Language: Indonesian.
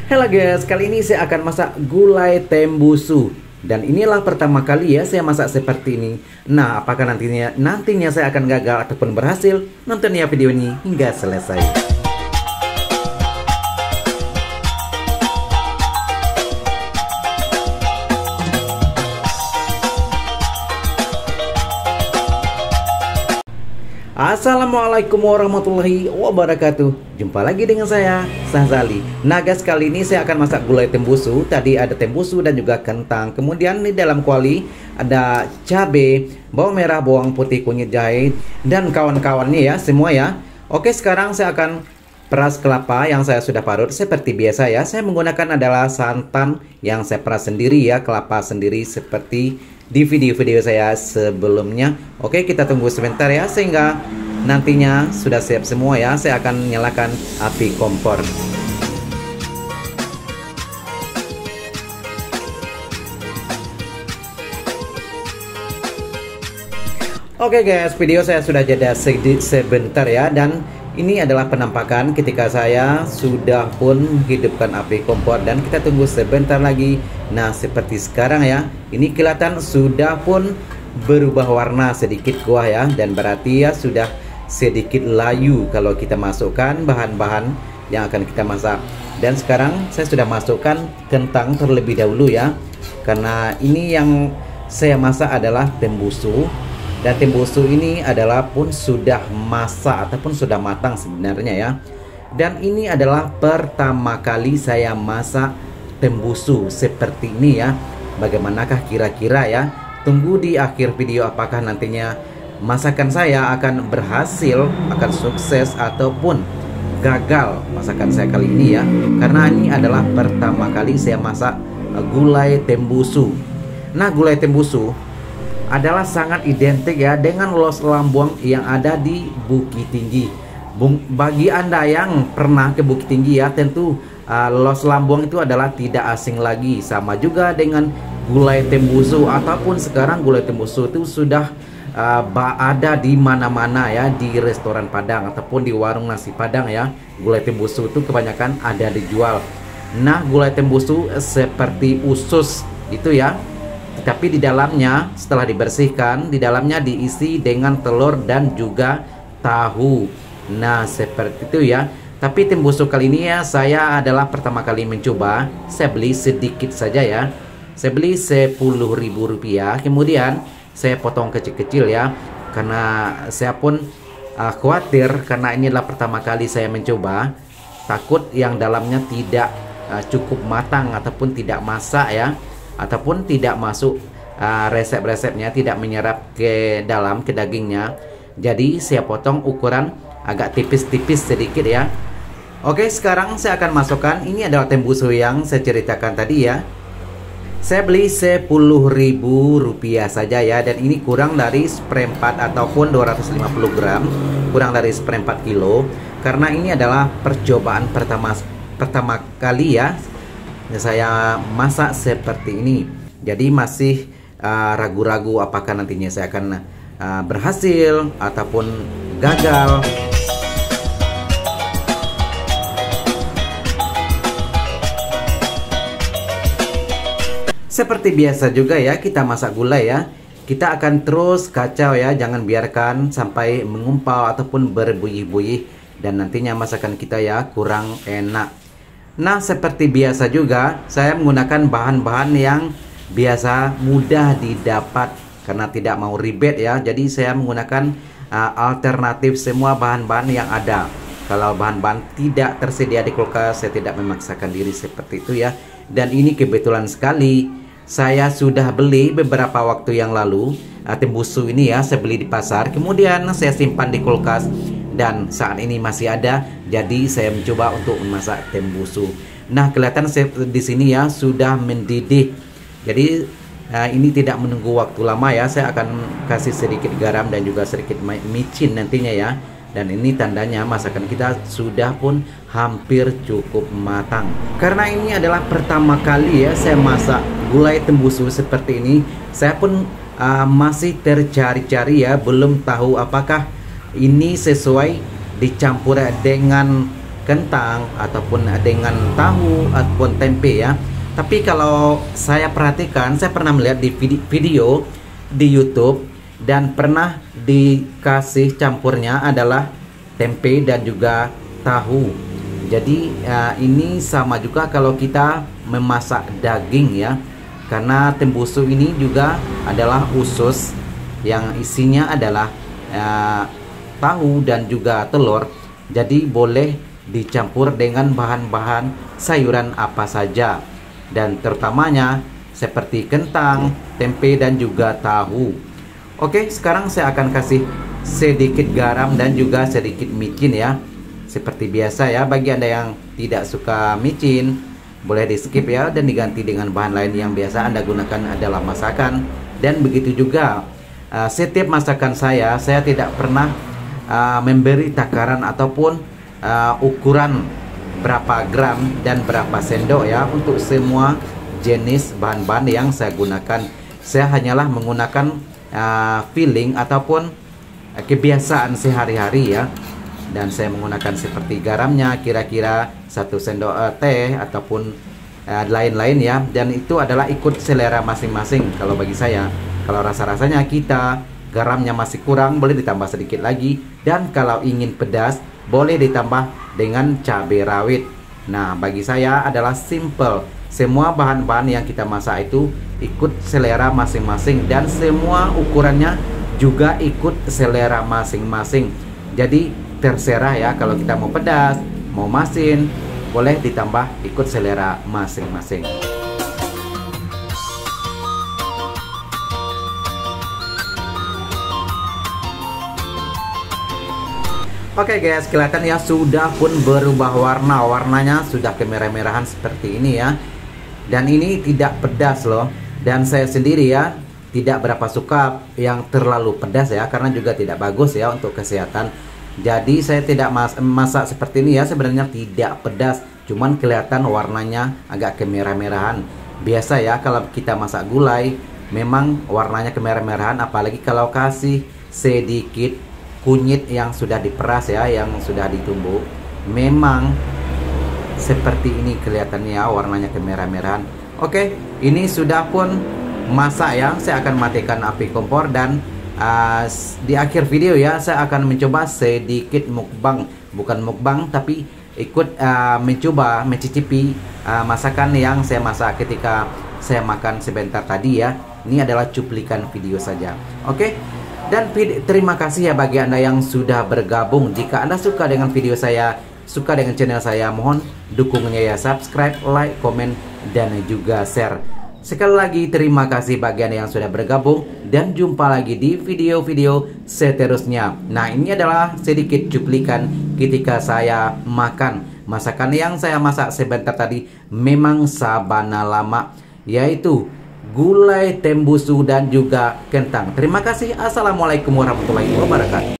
Halo guys, kali ini saya akan masak gulai tembusu. Dan inilah pertama kali ya saya masak seperti ini. Nah, apakah nantinya saya akan gagal ataupun berhasil? Nonton ya video ini hingga selesai. Assalamualaikum warahmatullahi wabarakatuh. Jumpa lagi dengan saya, Sahzali. Nah guys, kali ini saya akan masak gulai tembusu. Tadi ada tembusu dan juga kentang. Kemudian di dalam kuali ada cabai, bawang merah, bawang putih, kunyit jahe, dan kawan-kawannya ya, semua ya. Oke, sekarang saya akan peras kelapa yang saya sudah parut. Seperti biasa ya, saya menggunakan adalah santan yang saya peras sendiri ya, kelapa sendiri seperti di video-video saya sebelumnya. Oke, kita tunggu sebentar ya, sehingga nantinya sudah siap semua ya. Saya akan nyalakan api kompor. Oke guys, video saya sudah jeda sebentar ya. Dan ini adalah penampakan ketika saya sudah pun menghidupkan api kompor. Dan kita tunggu sebentar lagi. Nah, seperti sekarang ya, ini kelihatan sudah pun berubah warna sedikit kuah ya. Dan berarti ya sudah sedikit layu kalau kita masukkan bahan-bahan yang akan kita masak. Dan sekarang saya sudah masukkan kentang terlebih dahulu ya, karena ini yang saya masak adalah tembusu. Dan tembusu ini adalah pun sudah masak ataupun sudah matang sebenarnya ya. Dan ini adalah pertama kali saya masak tembusu seperti ini ya. Bagaimanakah kira-kira ya? Tunggu di akhir video apakah nantinya masakan saya akan berhasil, akan sukses ataupun gagal masakan saya kali ini ya. Karena ini adalah pertama kali saya masak gulai tembusu. Nah, gulai tembusu adalah sangat identik ya dengan los lambuang yang ada di Bukit Tinggi. Bagi Anda yang pernah ke Bukit Tinggi ya, tentu los lambuang itu adalah tidak asing lagi. Sama juga dengan gulai tembusu, ataupun sekarang gulai tembusu itu sudah ada di mana-mana ya, di restoran Padang ataupun di warung nasi Padang ya. Gulai tembusu itu kebanyakan ada dijual. Nah, gulai tembusu seperti usus itu ya. Tapi di dalamnya setelah dibersihkan, di dalamnya diisi dengan telur dan juga tahu. Nah, seperti itu ya. Tapi tembusu kali ini ya, saya adalah pertama kali mencoba. Saya beli sedikit saja ya. Saya beli Rp10.000. Kemudian saya potong kecil-kecil ya, karena saya pun khawatir, karena ini adalah pertama kali saya mencoba. Takut yang dalamnya tidak cukup matang ataupun tidak masak ya, ataupun tidak masuk resep-resepnya, tidak menyerap ke dalam, ke dagingnya. Jadi saya potong ukuran agak tipis-tipis sedikit ya. Oke, sekarang saya akan masukkan, ini adalah tembusu yang saya ceritakan tadi ya. Saya beli Rp10.000 saja ya. Dan ini kurang dari seperempat ataupun 250 gram, kurang dari seperempat kilo. Karena ini adalah percobaan pertama kali ya saya masak seperti ini. Jadi masih ragu-ragu apakah nantinya saya akan berhasil ataupun gagal. Seperti biasa juga ya, kita masak gulai ya, kita akan terus kacau ya, jangan biarkan sampai mengumpal ataupun berbuyih-buyih dan nantinya masakan kita ya kurang enak. Nah, seperti biasa juga saya menggunakan bahan-bahan yang biasa mudah didapat karena tidak mau ribet ya. Jadi saya menggunakan alternatif semua bahan-bahan yang ada. Kalau bahan-bahan tidak tersedia di kulkas, saya tidak memaksakan diri seperti itu ya. Dan ini kebetulan sekali saya sudah beli beberapa waktu yang lalu tembusu ini ya. Saya beli di pasar, kemudian saya simpan di kulkas dan saat ini masih ada. Jadi saya mencoba untuk memasak tembusu. Nah, kelihatan di sini ya sudah mendidih. Jadi ini tidak menunggu waktu lama ya. Saya akan kasih sedikit garam dan juga sedikit micin nantinya ya. Dan ini tandanya masakan kita sudah pun hampir cukup matang. Karena ini adalah pertama kali ya saya masak gulai tembusu seperti ini. Saya pun masih tercari-cari ya, belum tahu apakah ini sesuai dicampur dengan kentang ataupun dengan tahu ataupun tempe ya. Tapi kalau saya perhatikan, saya pernah melihat di video di YouTube dan pernah dikasih campurnya adalah tempe dan juga tahu. Jadi ini sama juga kalau kita memasak daging ya, karena tembusu ini juga adalah usus yang isinya adalah tahu dan juga telur. Jadi boleh dicampur dengan bahan-bahan sayuran apa saja, dan terutamanya seperti kentang, tempe dan juga tahu. Oke, sekarang saya akan kasih sedikit garam dan juga sedikit micin ya. Seperti biasa ya, bagi Anda yang tidak suka micin boleh di skip ya, dan diganti dengan bahan lain yang biasa Anda gunakan dalam masakan. Dan begitu juga setiap masakan saya tidak pernah memberi takaran ataupun ukuran berapa gram dan berapa sendok ya untuk semua jenis bahan-bahan yang saya gunakan. Saya hanyalah menggunakan feeling ataupun kebiasaan sehari-hari ya, dan saya menggunakan seperti garamnya kira-kira 1 sendok teh ataupun lain-lain ya, dan itu adalah ikut selera masing-masing. Kalau bagi saya, kalau rasa-rasanya kita garamnya masih kurang, boleh ditambah sedikit lagi, dan kalau ingin pedas boleh ditambah dengan cabai rawit. Nah, bagi saya adalah simple. Semua bahan-bahan yang kita masak itu ikut selera masing-masing, dan semua ukurannya juga ikut selera masing-masing. Jadi terserah ya, kalau kita mau pedas, mau masin, boleh ditambah ikut selera masing-masing. Oke guys, kelihatan ya sudah pun berubah warna. Warnanya sudah kemerah-merahan seperti ini ya. Dan ini tidak pedas loh. Dan saya sendiri ya tidak berapa suka yang terlalu pedas ya, karena juga tidak bagus ya untuk kesehatan. Jadi saya tidak masak seperti ini ya, sebenarnya tidak pedas, cuman kelihatan warnanya agak kemerah-merahan. Biasa ya kalau kita masak gulai memang warnanya kemerah-merahan, apalagi kalau kasih sedikit kunyit yang sudah diperas ya, yang sudah ditumbuk, memang seperti ini kelihatannya ya, warnanya kemerah-merahan. Oke, ini sudah pun masak ya. Saya akan matikan api kompor, dan di akhir video ya saya akan mencoba sedikit mukbang, bukan mukbang tapi ikut mencoba mencicipi masakan yang saya masak ketika saya makan sebentar tadi ya. Ini adalah cuplikan video saja. Oke. Dan terima kasih ya bagi Anda yang sudah bergabung. Jika Anda suka dengan video saya, suka dengan channel saya, mohon dukungnya ya, subscribe, like, komen, dan juga share. Sekali lagi terima kasih bagi Anda yang sudah bergabung, dan jumpa lagi di video-video seterusnya. Nah, ini adalah sedikit cuplikan ketika saya makan. Masakan yang saya masak sebentar tadi memang sabana lama, yaitu gulai tembusu dan juga kentang. Terima kasih. Assalamualaikum warahmatullahi wabarakatuh.